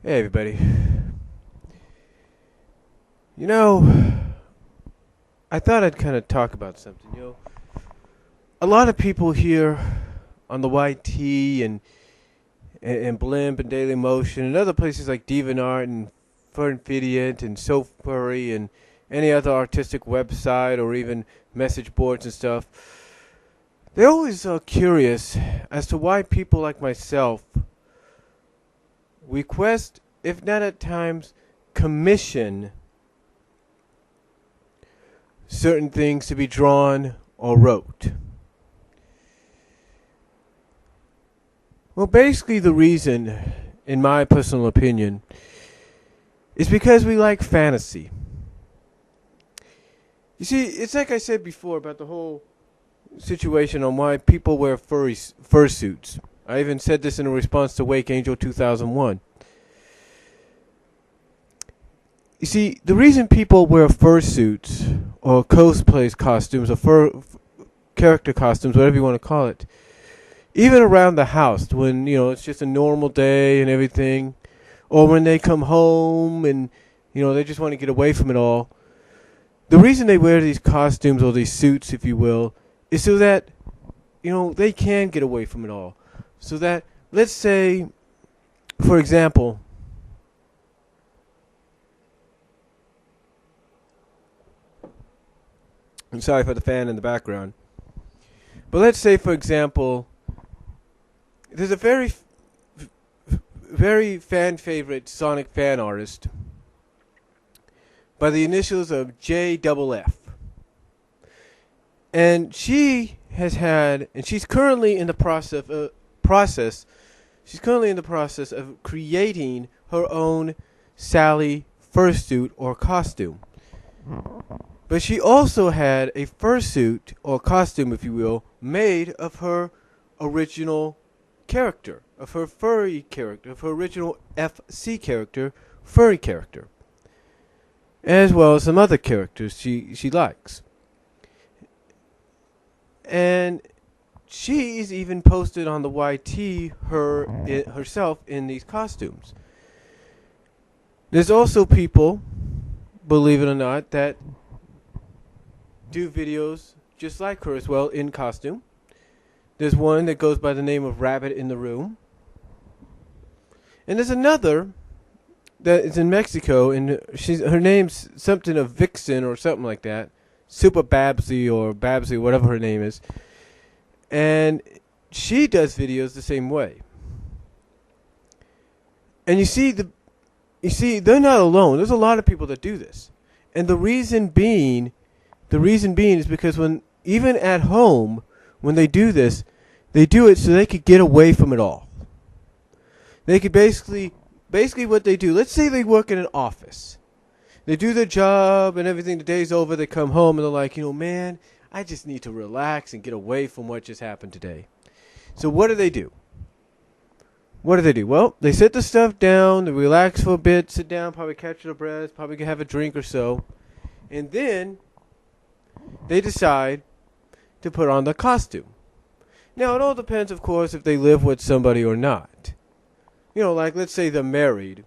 Hey everybody. You know, I thought I'd kind of talk about something. A lot of people here on the YT and Blimp and Daily Motion and other places like DeviantArt and Furnfidient and SoFurry and any other artistic website or even message boards and stuff, they're always curious as to why people like myself request, if not at times, commission certain things to be drawn or wrote. Well, basically the reason, in my personal opinion, is because we like fantasy. You see, it's like I said before about the whole situation on why people wear fursuits. I even said this in a response to Wake Angel 2001. You see, the reason people wear fursuits or cosplay costumes or character costumes, whatever you want to call it, even around the house when, it's just a normal day and everything, or when they come home and, they just want to get away from it all, the reason they wear these costumes or these suits, if you will, is so that, they can get away from it all. So that, let's say, for example, I'm sorry for the fan in the background, but let's say, for example, there's a very fan favorite Sonic fan artist by the initials of JFF. And she's currently in the process of creating her own Sally fursuit or costume. But she also had a fursuit or costume, if you will, made of her original character, of her furry character, of her original FC character, furry character, as well as some other characters she likes. And she's even posted on the YT herself in these costumes. There's also people, believe it or not, that do videos just like her as well in costume. There's one that goes by the name of Rabbit in the Room. And there's another that is in Mexico, and her name's something of Vixen or something like that. Super Babsy or Babsy, whatever her name is. And she does videos the same way. And you see, they're not alone. There's a lot of people that do this. And the reason being is because even at home, when they do this, they do it so they could get away from it all. They could basically what they do, let's say they work in an office. They do their job and everything, the day's over, they come home and they're like, man, I just need to relax and get away from what just happened today. So what do? Well, they set the stuff down, they relax for a bit, sit down, probably catch their breath, probably have a drink or so, and then they decide to put on the costume. Now, it all depends, of course, if they live with somebody or not. Like, let's say they're married,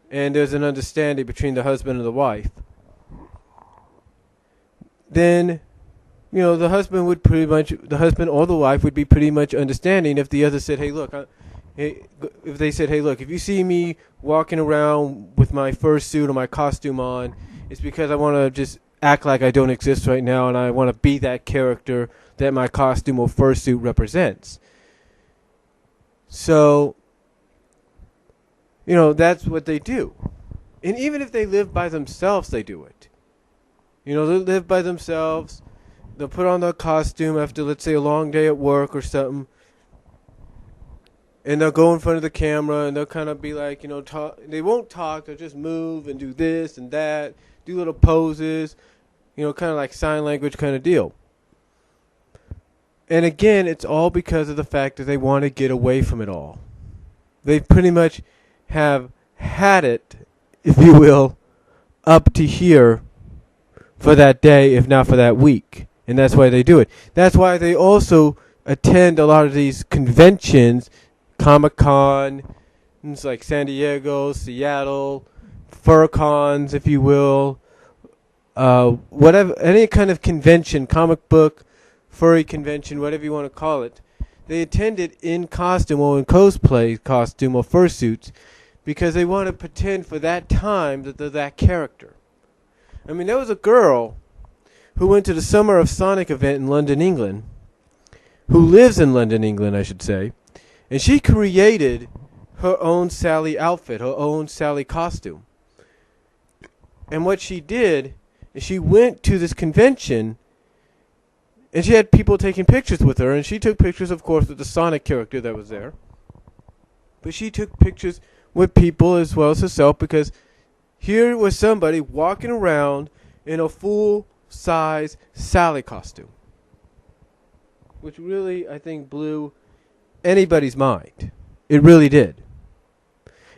and there's an understanding between the husband and the wife. Then, the husband or the wife would be pretty much understanding if the other said, hey, look, if you see me walking around with my fursuit or my costume on, it's because I want to just act like I don't exist right now, and I want to be that character that my costume or fursuit represents. So, that's what they do. And even if they live by themselves, they do it. They live by themselves. They'll put on their costume after, let's say, a long day at work or something. And they'll go in front of the camera and they'll kind of be like, talk. They won't talk. They'll just move and do this and that, do little poses, kind of like sign language kind of deal. And again, it's all because of the fact that they want to get away from it all. They pretty much have had it, if you will, up to here for that day, if not for that week. And that's why they do it. That's why they also attend a lot of these conventions, Comic-Con, It's like San Diego, Seattle, furcons, if you will, whatever, any kind of convention, comic book, furry convention, whatever you want to call it. They attended in costume or in cosplay costume or fursuits because they want to pretend for that time that they're that character. I mean, there was a girl who went to the Summer of Sonic event in London, England, who lives in London, England, I should say, and she created her own Sally outfit, her own Sally costume. And what she did is she went to this convention, and she had people taking pictures with her, and she took pictures, of course, with the Sonic character that was there. But she took pictures with people as well as herself, because here was somebody walking around in a full-size Sally costume, which really, I think, blew anybody's mind. It really did.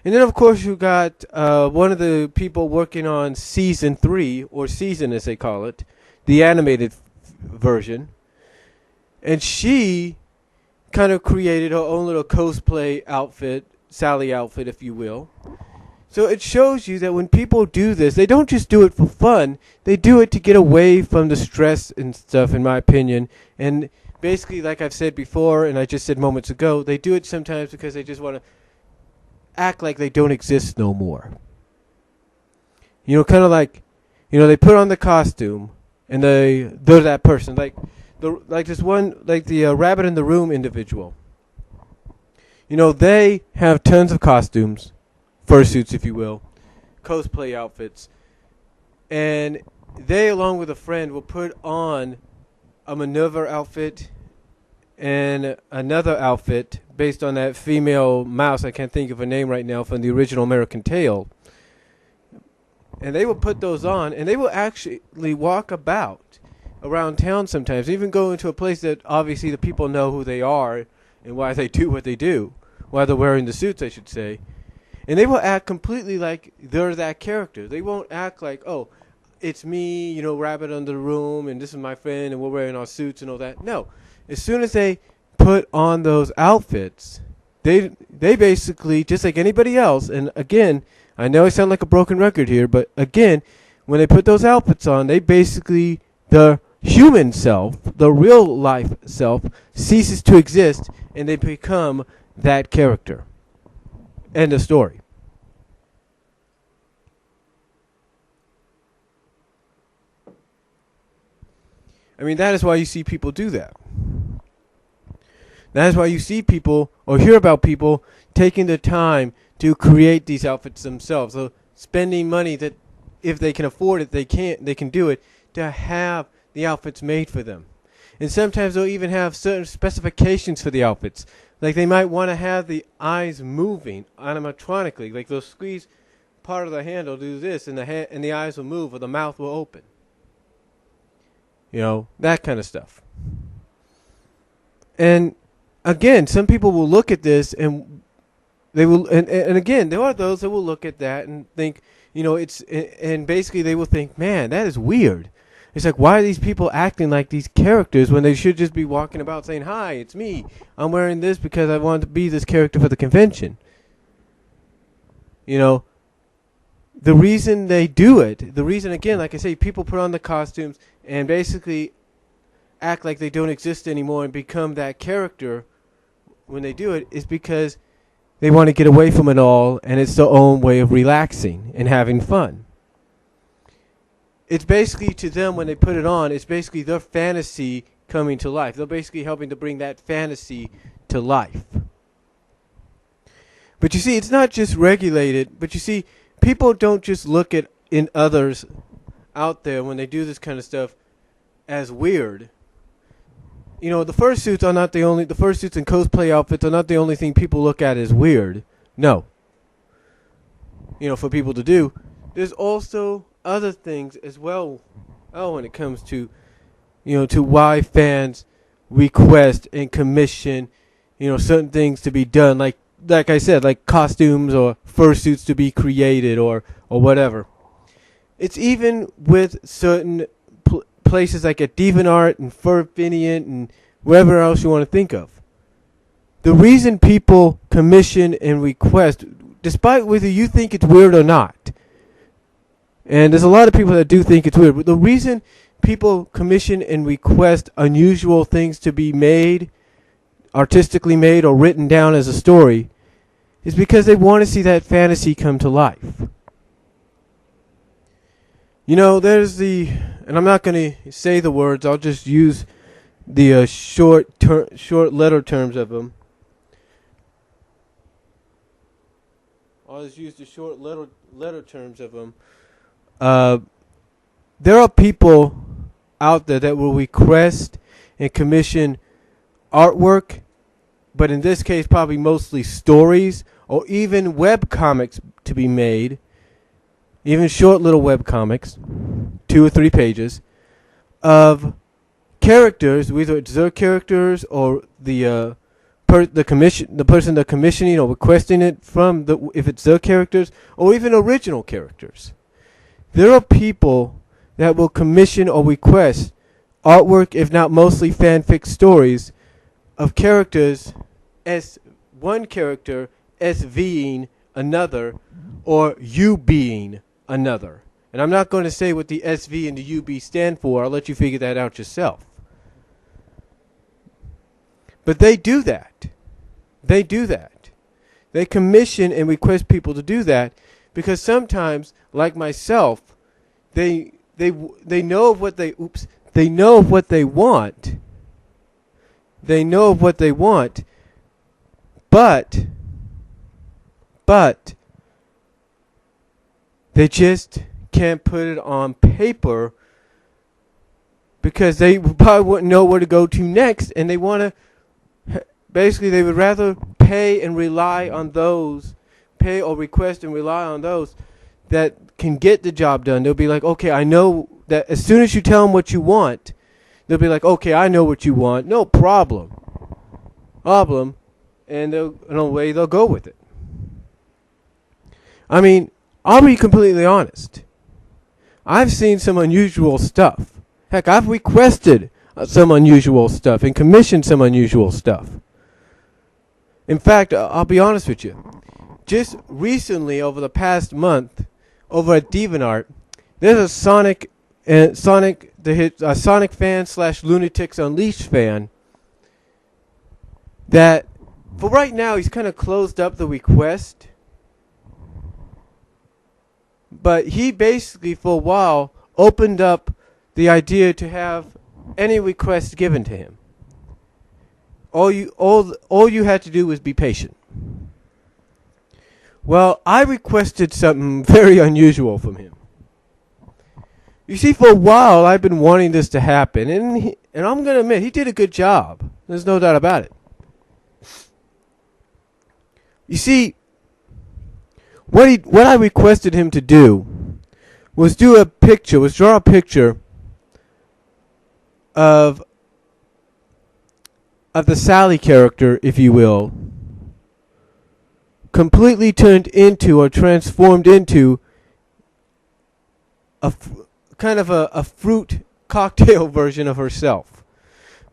And then, of course, you got one of the people working on Season 3, or Season as they call it, the animated version. And she kind of created her own little cosplay outfit, Sally outfit, if you will. So it shows you that when people do this, they don't just do it for fun. They do it to get away from the stress and stuff, in my opinion. And basically, like I've said before, and I just said moments ago, they do it sometimes because they just want to act like they don't exist no more. You know, kind of like, you know, they put on the costume and they're that person. Like this one, like the Rabbit in the Room individual. You know, they have tons of costumes, fursuits, if you will, cosplay outfits, and they, along with a friend, will put on a maneuver outfit and another outfit based on that female mouse. I can't think of her name right now, from the original American Tail. And they will put those on, and they will actually walk about around town sometimes, even go into a place that obviously the people know who they are and why they do what they do, why they're wearing the suits, I should say. And they will act completely like they're that character. They won't act like, oh, it's me, you know, Rabbit under the Room, and this is my friend, and we're wearing our suits and all that. No. As soon as they put on those outfits, they basically, just like anybody else, and again, I know I sound like a broken record here, but again, when they put those outfits on, they basically, the human self, the real life self, ceases to exist, and they become that character. End of story. I mean, that is why you see people do that. That is why you see people or hear about people taking the time to create these outfits themselves. So spending money that, if they can afford it, they can do it, to have the outfits made for them. And sometimes they'll even have certain specifications for the outfits. Like they might want to have the eyes moving animatronically. Like they'll squeeze part of the handle, do this, and the eyes will move, or the mouth will open. You know, that kind of stuff. And again, some people will look at this and they will, and again, there are those that will look at that and think, you know, and basically they will think, man, that is weird. It's like, why are these people acting like these characters when they should just be walking about saying, hi, it's me. I'm wearing this because I want to be this character for the convention. You know, the reason they do it, the reason, again, like I say, people put on the costumes and basically act like they don't exist anymore and become that character when they do it, is because they want to get away from it all, and it's their own way of relaxing and having fun. It's basically, to them, when they put it on, it's basically their fantasy coming to life. They're basically helping to bring that fantasy to life. But you see, it's not just regulated, but you see, people don't just look at in others out there when they do this kind of stuff as weird. You know, the fursuits and cosplay outfits are not the only thing people look at as weird. No. You know, for people to do. There's also other things as well. Oh, when it comes to, you know, to why fans request and commission, you know, certain things to be done. Like I said, like costumes or fursuits to be created or whatever. It's even with certain places like at DeviantArt and Furfiniant and wherever else you want to think of. The reason people commission and request despite whether you think it's weird or not. And there's a lot of people that do think it's weird. But the reason people commission and request unusual things to be made, artistically made or written down as a story, is because they want to see that fantasy come to life. You know, there's and I'm not going to say the words, I'll just use the short letter terms of them. I'll just use the short letter terms of them. There are people out there that will request and commission artwork, but in this case probably mostly stories or even web comics to be made, even short little web comics, 2 or 3 pages, of characters, whether it's their characters or the person they're commissioning or requesting it from, if it's their characters, or even original characters. There are people that will commission or request artwork, if not mostly fanfic stories, of characters as one character SVing another, or you being another. And I'm not going to say what the SV and the UB stand for. I'll let you figure that out yourself. But they do that. They do that. They commission and request people to do that because sometimes, like myself, they know of what they know of what they want. They know of what they want, but they just can't put it on paper because they probably wouldn't know where to go to next, and they want to, basically they would rather pay or request and rely on those that can get the job done. They'll be like, okay, I know that as soon as you tell them what you want, they'll be like, okay, I know what you want, no problem, and they'll go with it. I mean, I'll be completely honest. I've seen some unusual stuff. Heck, I've requested some unusual stuff and commissioned some unusual stuff. In fact, I'll be honest with you. Just recently, over the past month, over at DeviantArt, there's a Sonic fan / Lunatics Unleashed fan that, for right now, he's kind of closed up the request. But he basically, for a while, opened up the idea to have any request given to him. All you had to do was be patient. Well, I requested something very unusual from him. You see, for a while, I've been wanting this to happen, and I'm going to admit, he did a good job. There's no doubt about it. You see, what I requested him to do was draw a picture of the Sally character, if you will, completely turned into or transformed into a fruit cocktail version of herself.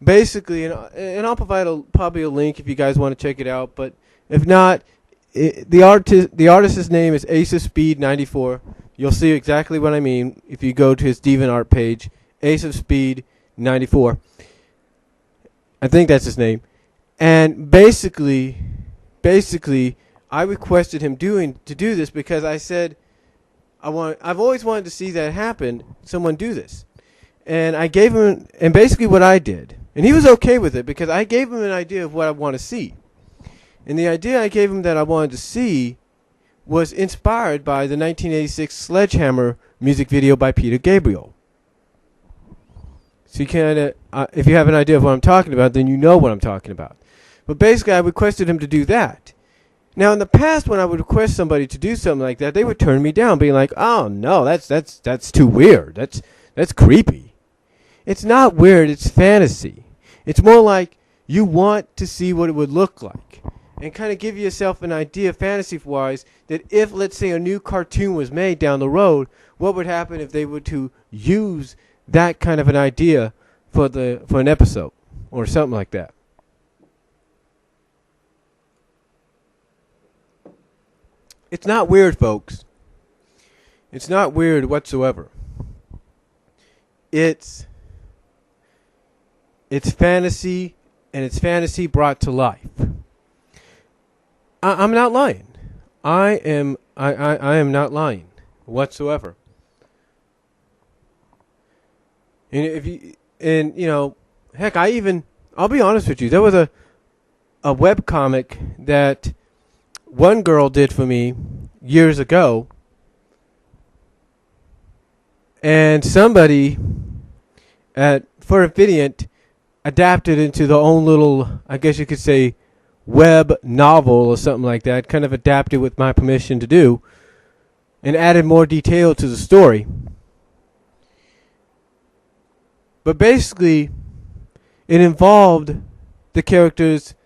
Basically, and I'll provide probably a link if you guys want to check it out, but if not, the artist's name is Ace of Speed 94. You'll see exactly what I mean if you go to his DeviantArt page, Ace of Speed 94. I think that's his name. And basically, I requested him to do this because I said I've always wanted to see that happen. Someone do this, and I gave him. And basically, what I did, and he was okay with it because I gave him an idea of what I want to see. And the idea I gave him that I wanted to see was inspired by the 1986 Sledgehammer music video by Peter Gabriel. So you if you have an idea of what I'm talking about, then you know what I'm talking about. But basically, I requested him to do that. Now, in the past, when I would request somebody to do something like that, they would turn me down, being like, "Oh no, that's too weird. That's creepy." It's not weird. It's fantasy. It's more like you want to see what it would look like. And kind of give yourself an idea, fantasy-wise, that if, let's say, a new cartoon was made down the road, what would happen if they were to use that kind of an idea for an episode or something like that. It's not weird, folks. It's not weird whatsoever. It's fantasy, and it's fantasy brought to life. I'm not lying. I am not lying whatsoever. And heck, I'll be honest with you. There was a webcomic that one girl did for me years ago, and somebody for Infinient adapted into their own little, I guess you could say, web novel or something like that, kind of adapted with my permission to do, and added more detail to the story. But basically, it involved the characters,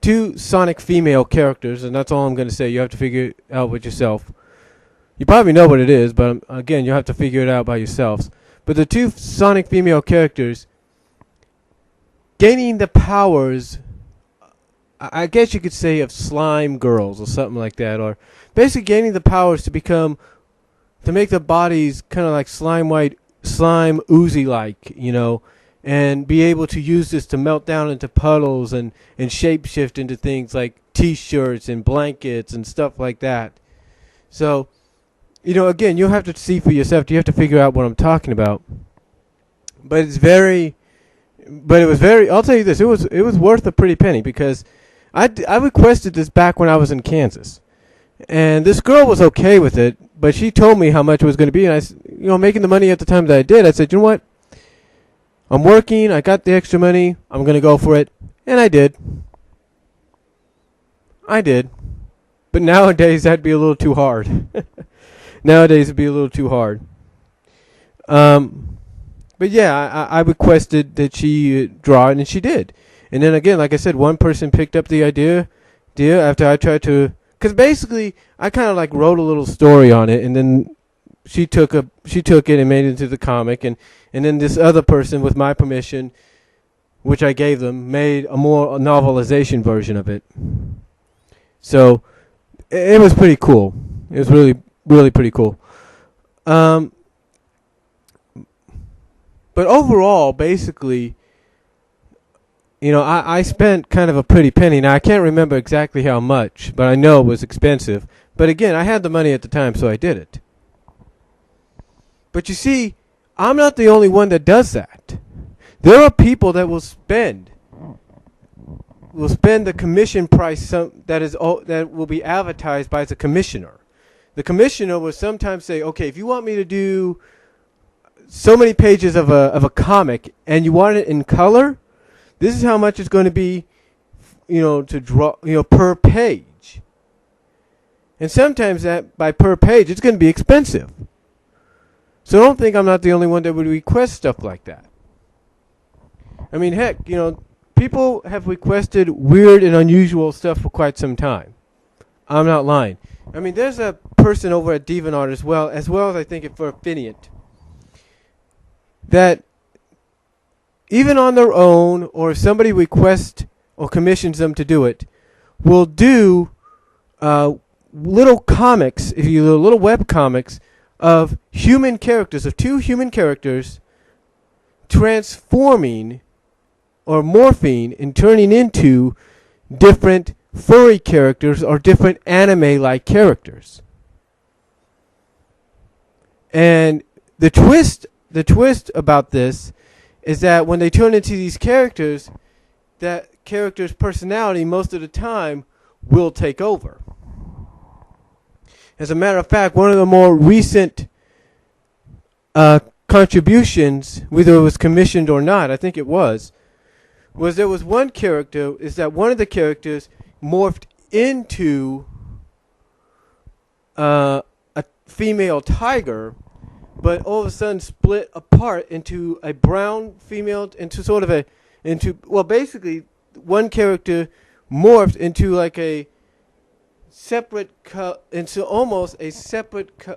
two Sonic female characters, and that's all I'm going to say. You have to figure it out with yourself. You probably know what it is, but again, you have to figure it out by yourselves. But the two Sonic female characters gaining the powers, I guess you could say, of slime girls or something like that, or basically gaining the powers to make their bodies kind of like slime oozy like, and be able to use this to melt down into puddles and shapeshift into things like t-shirts and blankets and stuff like that. So, again, you'll have to see for yourself. You have to figure out what I'm talking about. But it was very, I'll tell you this, it was worth a pretty penny, because I requested this back when I was in Kansas. And this girl was okay with it, but she told me how much it was going to be, and I, making the money at the time that I did, I said, you know what? I'm working, I got the extra money, I'm going to go for it. And I did. But nowadays, that'd be a little too hard. Nowadays, it'd be a little too hard. But yeah, I requested that she draw it, and she did. And then again, like I said, one person picked up the idea after I tried to, because basically I kind of like wrote a little story on it, and then she took it and made it into the comic, and then this other person, with my permission, which I gave them, made a more novelization version of it. So it was pretty cool. It was really, really pretty cool. But overall, basically, I spent kind of a pretty penny. Now, I can't remember exactly how much, but I know it was expensive. But again, I had the money at the time, so I did it. But you see, I'm not the only one that does that. There are people that will spend the commission price that will be advertised by the commissioner. The commissioner will sometimes say, okay, if you want me to do so many pages of a comic and you want it in color, this is how much it's going to be, to draw, per page. And sometimes that by per page, it's going to be expensive. So don't think I'm not the only one that would request stuff like that. I mean, heck, people have requested weird and unusual stuff for quite some time. I'm not lying. I mean, there's a person over at DeviantArt as well as I think for Infinient, that even on their own, or if somebody requests or commissions them to do it, will do little comics, little web comics of human characters, of two human characters transforming or morphing and turning into different furry characters or different anime-like characters. And the twist about this is that when they turn into these characters, that character's personality most of the time will take over. As a matter of fact, one of the more recent contributions, whether it was commissioned or not, I think it was there was one character, is that one of the characters morphed into a female tiger, but all of a sudden split apart into a brown female, basically one character morphed into like a separate,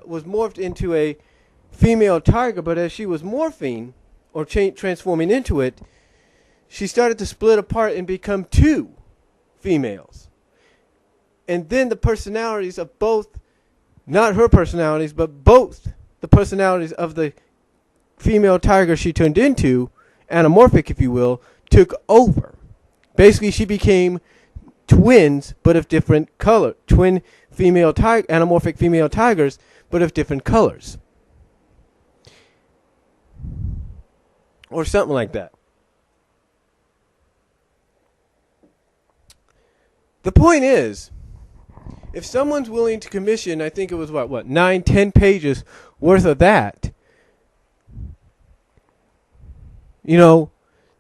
was morphed into a female tiger, but as she was morphing or transforming into it, she started to split apart and become two females. And then the personalities of both not her personalities, but both the personalities of the female tiger she turned into, anamorphic if you will, took over. Basically, she became twins, but of different color. Twin female tiger, anamorphic female tigers, but of different colors. Or something like that. The point is, if someone's willing to commission, I think it was what 9, 10 pages worth of that, then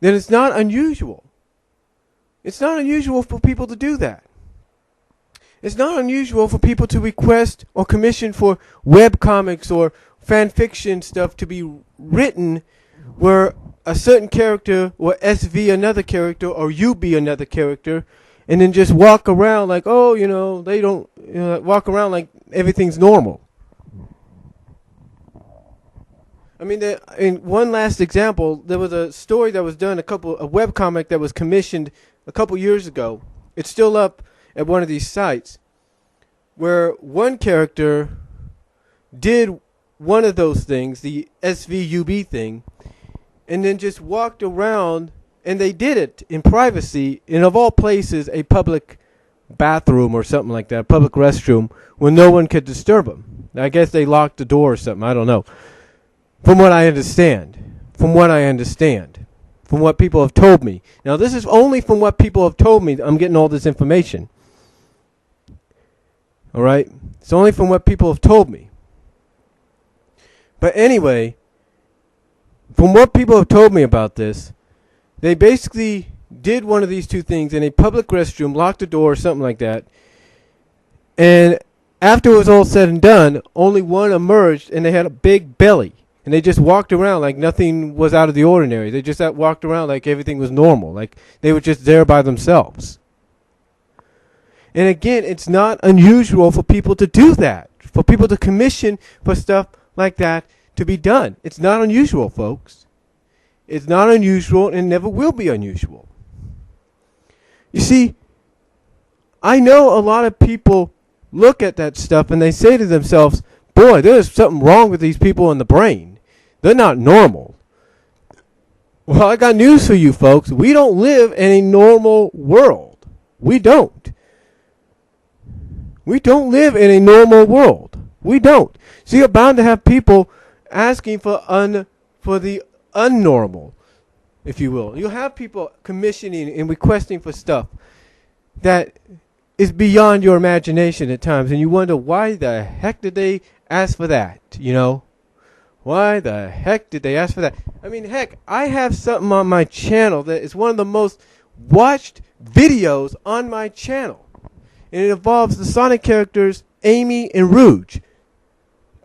it's not unusual. It's not unusual for people to do that. It's not unusual for people to request or commission for web comics or fan fiction stuff to be written where a certain character or SV another character or you be another character, and then just walk around like, they don't walk around like everything's normal. I mean, in one last example, there was a story that was done, a webcomic that was commissioned a couple years ago. It's still up at one of these sites, where one character did one of those things, the SVUB thing, and then just walked around, and they did it in privacy, in of all places, a public bathroom or something like that, a public restroom, where no one could disturb them. I guess they locked the door or something, I don't know. From what I understand. From what people have told me. Now, this is only from what people have told me. I'm getting all this information. All right? It's only from what people have told me. But anyway, from what people have told me about this, they basically did one of these two things in a public restroom, locked the door or something like that. And after it was all said and done, only one emerged, and they had a big belly. And they just walked around like nothing was out of the ordinary. They just walked around like everything was normal. Like they were just there by themselves. And again, it's not unusual for people to do that. For people to commission for stuff like that to be done. It's not unusual, folks. It's not unusual and never will be unusual. You see, I know a lot of people look at that stuff and they say to themselves, boy, there's something wrong with these people in the brain. They're not normal. Well, I got news for you folks. We don't live in a normal world. We don't. We don't live in a normal world. We don't. So you're bound to have people asking for the unnormal, if you will. You'll have people commissioning and requesting for stuff that is beyond your imagination at times, and you wonder why the heck did they ask for that, Why the heck did they ask for that? I mean, heck, I have something on my channel that is one of the most watched videos on my channel. And it involves the Sonic characters Amy and Rouge.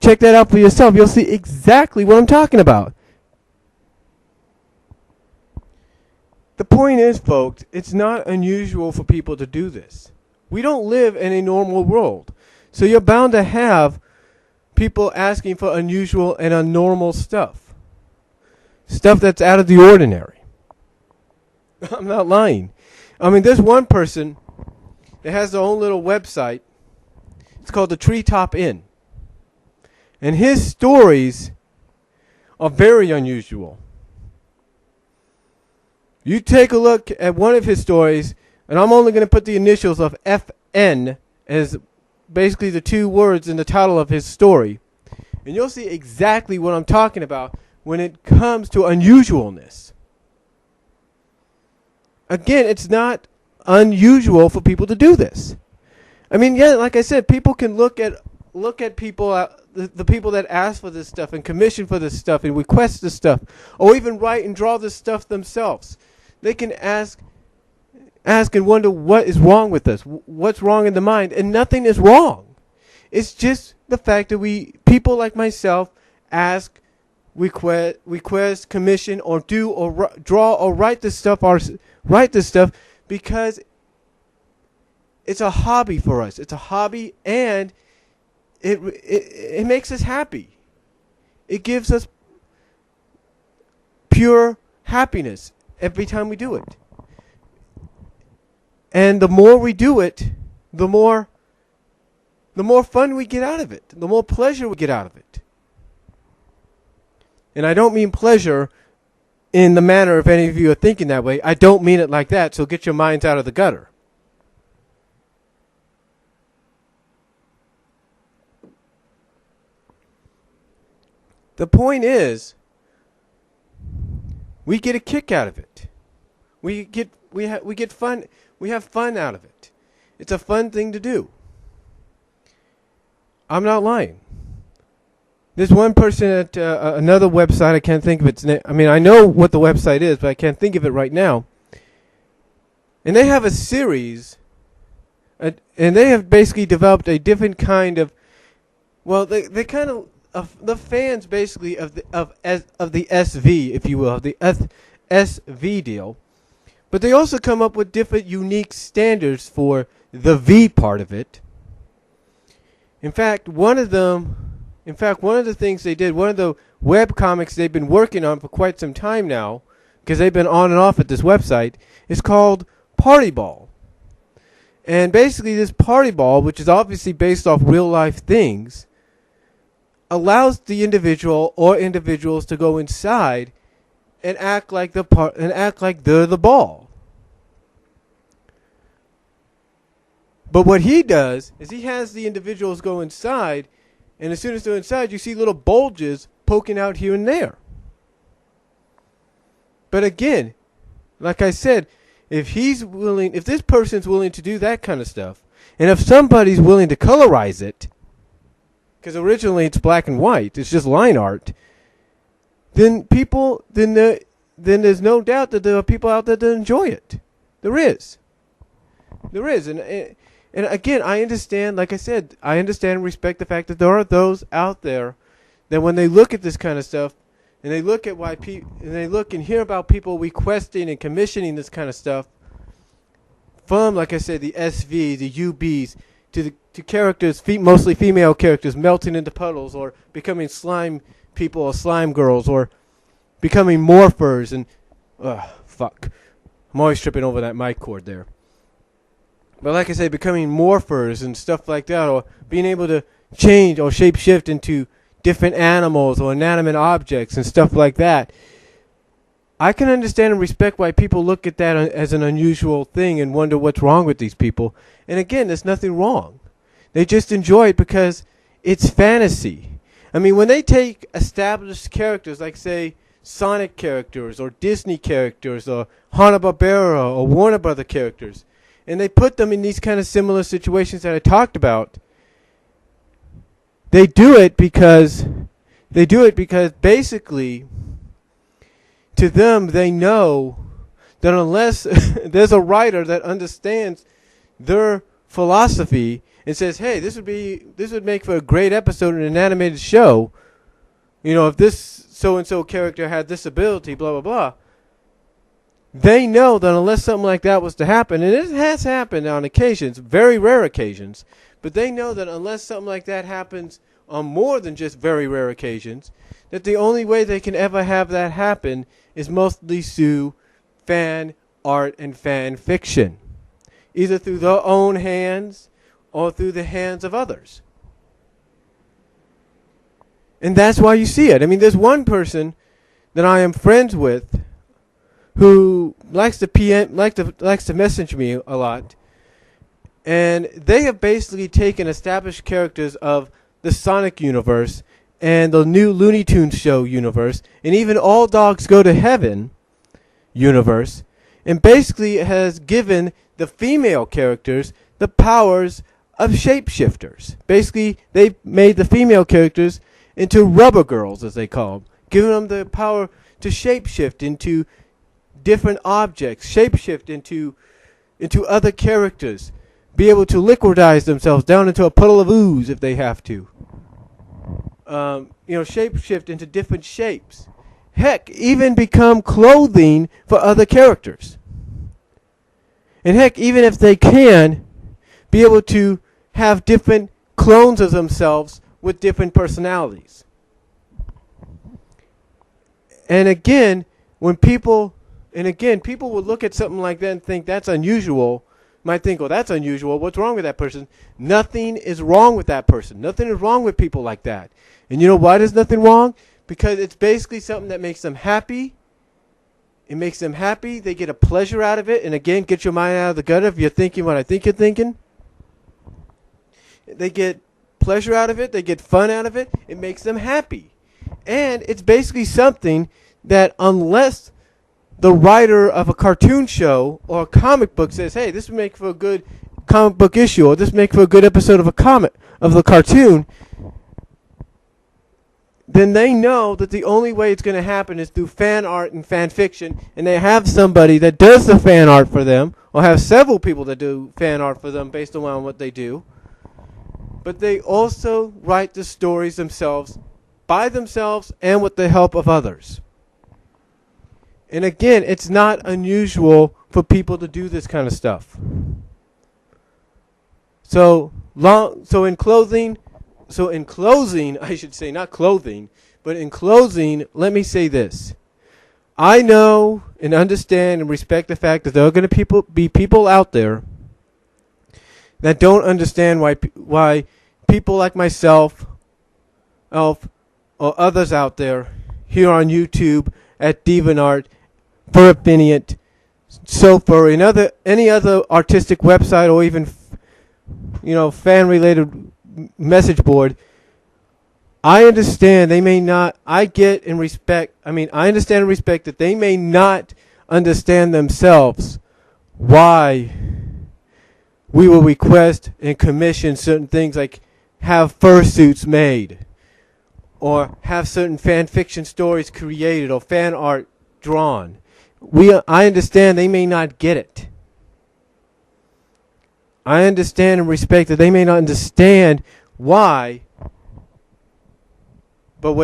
Check that out for yourself. You'll see exactly what I'm talking about. The point is, folks, it's not unusual for people to do this. We don't live in a normal world. So you're bound to have people asking for unusual and unnormal stuff. Stuff that's out of the ordinary. I'm not lying. I mean, there's one person that has their own little website. It's called the Treetop Inn. And his stories are very unusual. You take a look at one of his stories, and I'm only going to put the initials of FN as basically the two words in the title of his story. And you'll see exactly what I'm talking about when it comes to unusualness. Again, it's not unusual for people to do this. I mean, yeah, like I said, people can look at people, the people that ask for this stuff and commission for this stuff and request this stuff, or even write and draw this stuff themselves. They can ask and wonder what is wrong with us, what's wrong in the mind, and nothing is wrong. It's just the fact that people like myself, ask, request, commission, or do or draw or write this stuff because it's a hobby for us. It's a hobby, and it makes us happy. It gives us pure happiness every time we do it. And the more we do it, the more the more fun we get out of it, the more pleasure we get out of it. And I don't mean pleasure in the manner if any of you are thinking that way. I don't mean it like that, so get your minds out of the gutter. The point is, we get a kick out of it. We get fun. We have fun out of it. It's a fun thing to do. I'm not lying. There's one person at another website. I can't think of its name. I mean, I know what the website is, but I can't think of it right now. And they have a series, and they have basically developed a different kind of. Well, they kind of the fans basically of the SV, if you will, of the SV deal. But they also come up with different unique standards for the V part of it. In fact, one of the things they did, one of the web comics they've been working on for quite some time now, because they've been on and off at this website, is called Party Ball. And basically this Party Ball, which is obviously based off real life things, allows the individual or individuals to go inside and act like they're the ball. But what he does is he has the individuals go inside, and as soon as they're inside, you see little bulges poking out here and there. But again, like I said, if this person's willing to do that kind of stuff, and if somebody's willing to colorize it, because originally it's black and white, it's just line art, then there's no doubt that there are people out there that enjoy it. There is, and again, I understand. Like I said, I understand and respect the fact that there are those out there that when they look at this kind of stuff, and they look at and they look and hear about people requesting and commissioning this kind of stuff from, like I said, the SV, the UBs, to characters, mostly female characters, melting into puddles or becoming slime people or slime girls or becoming morphers and fuck. I'm always tripping over that mic cord there. But like I said, becoming morphers and stuff like that, or being able to change or shapeshift into different animals or inanimate objects and stuff like that. I can understand and respect why people look at that as an unusual thing and wonder what's wrong with these people. And again, there's nothing wrong. They just enjoy it because it's fantasy. I mean, when they take established characters like, say, Sonic characters or Disney characters or Hanna-Barbera or Warner Brother characters, and they put them in these kind of similar situations that I talked about, they do it because basically to them they know that unless there's a writer that understands their philosophy and says, hey, this would make for a great episode in an animated show, if this so-and-so character had this ability, blah, blah, blah. They know that unless something like that was to happen, and it has happened on occasions, very rare occasions, but they know that unless something like that happens on more than just very rare occasions, that the only way they can ever have that happen is mostly through fan art and fan fiction, either through their own hands or through the hands of others. And that's why you see it. I mean, there's one person that I am friends with who likes to message me a lot, and they have basically taken established characters of the Sonic universe and the new Looney Tunes show universe, and even All Dogs Go to Heaven universe, and basically has given the female characters the powers of shapeshifters. Basically, they've made the female characters into rubber girls, as they call them, giving them the power to shapeshift into different objects, shapeshift into other characters, be able to liquidize themselves down into a puddle of ooze if they have to. Shapeshift into different shapes. Heck, even become clothing for other characters. And heck, even if they can, be able to have different clones of themselves with different personalities. And again, people would look at something like that and think that's unusual might think, oh, that's unusual. What's wrong with that person? Nothing is wrong with that person. Nothing is wrong with people like that. And you know why there's nothing wrong? Because it's basically something that makes them happy. It makes them happy. They get a pleasure out of it. And again, get your mind out of the gutter if you're thinking what I think you're thinking. They get pleasure out of it. They get fun out of it. It makes them happy. And it's basically something that unless the writer of a cartoon show or a comic book says, hey, this would make for a good comic book issue, or this would make for a good episode of a comic of the cartoon, then they know that the only way it's going to happen is through fan art and fan fiction, and they have somebody that does the fan art for them, or have several people that do fan art for them based on what they do. But they also write the stories themselves, by themselves, and with the help of others. And again, it's not unusual for people to do this kind of stuff. So in closing, I should say, not clothing, but in closing, let me say this. I know and understand and respect the fact that there are going to be people out there that don't understand why people like myself, or others out there here on YouTube at DeviantArt, Furfiniant, Sofer, and any other artistic website, or even fan-related message board. I understand they may not. I understand and respect that they may not understand themselves why we will request and commission certain things, like have fursuits made, or have certain fan fiction stories created, or fan art drawn. I understand they may not get it. I understand and respect that they may not understand why. But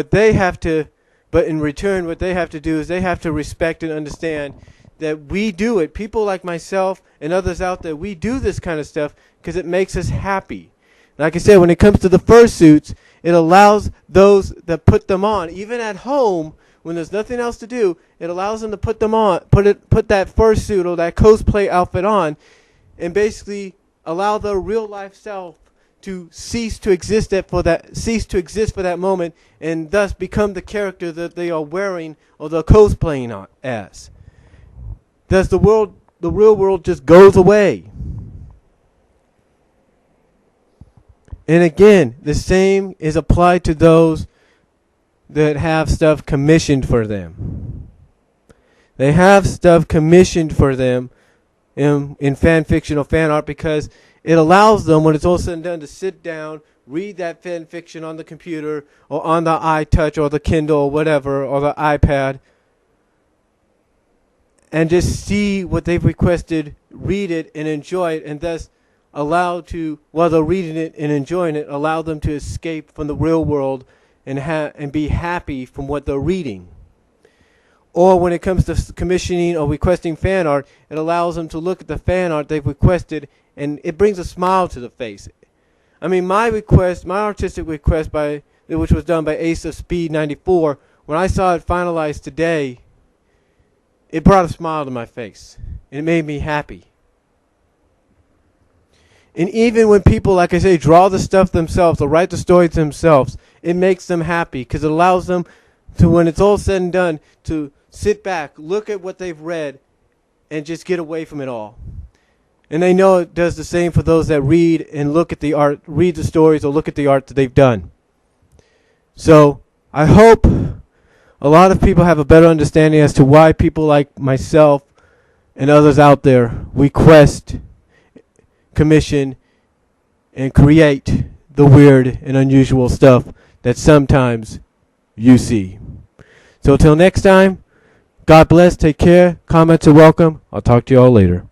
in return, what they have to do is they have to respect and understand that we do it. People like myself and others out there, we do this kind of stuff because it makes us happy. Like I said, when it comes to the fursuits, it allows those that put them on, even at home, when there's nothing else to do, it allows them to put them on, put that fursuit or that cosplay outfit on, and basically allow their real life self to cease to exist for that moment, and thus become the character that they are wearing or they're cosplaying as. Thus, the real world just goes away. And again, the same is applied to those that have stuff commissioned for them. They have stuff commissioned for them in fan fiction or fan art because it allows them, when it's all said and done, to sit down, read that fan fiction on the computer or on the iTouch or the Kindle or whatever, or the iPad, and just see what they've requested, read it, and enjoy it, and thus while they're reading it and enjoying it, allow them to escape from the real world and be happy from what they're reading. Or when it comes to commissioning or requesting fan art, it allows them to look at the fan art they've requested, and it brings a smile to the face. I mean, my artistic request, which was done by Ace of Speed 94, when I saw it finalized today, it brought a smile to my face. It made me happy. And even when people, like I say, draw the stuff themselves or write the stories themselves, it makes them happy because it allows them to, when it's all said and done, to sit back, look at what they've read, and just get away from it all. And they know it does the same for those that read and look at the art, read the stories or look at the art that they've done. So I hope a lot of people have a better understanding as to why people like myself and others out there request, commission, and create the weird and unusual stuff that sometimes you see. So until next time, God bless, take care, comments are welcome. I'll talk to you all later.